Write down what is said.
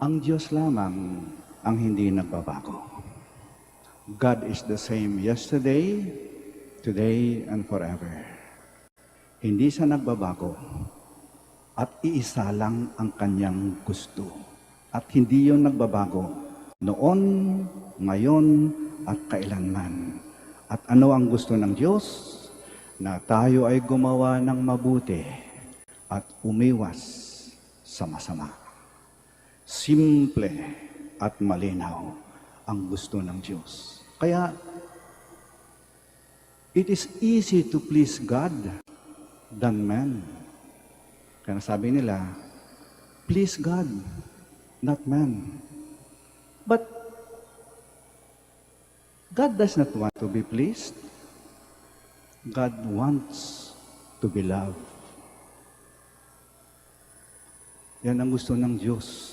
Ang Diyos lamang ang hindi nagbabago. God is the same yesterday, today, and forever. Hindi siya nagbabago at iisa lang ang kanyang gusto. At hindi yon nagbabago noon, ngayon, at kailanman. At ano ang gusto ng Diyos? Na tayo ay gumawa ng mabuti at umiwas sa masama. Simple at malinaw ang gusto ng Diyos. Kaya, it is easy to please God than man. Kaya sabi nila, please God, not man. But God does not want to be pleased. God wants to be loved. Yan ang gusto ng Diyos.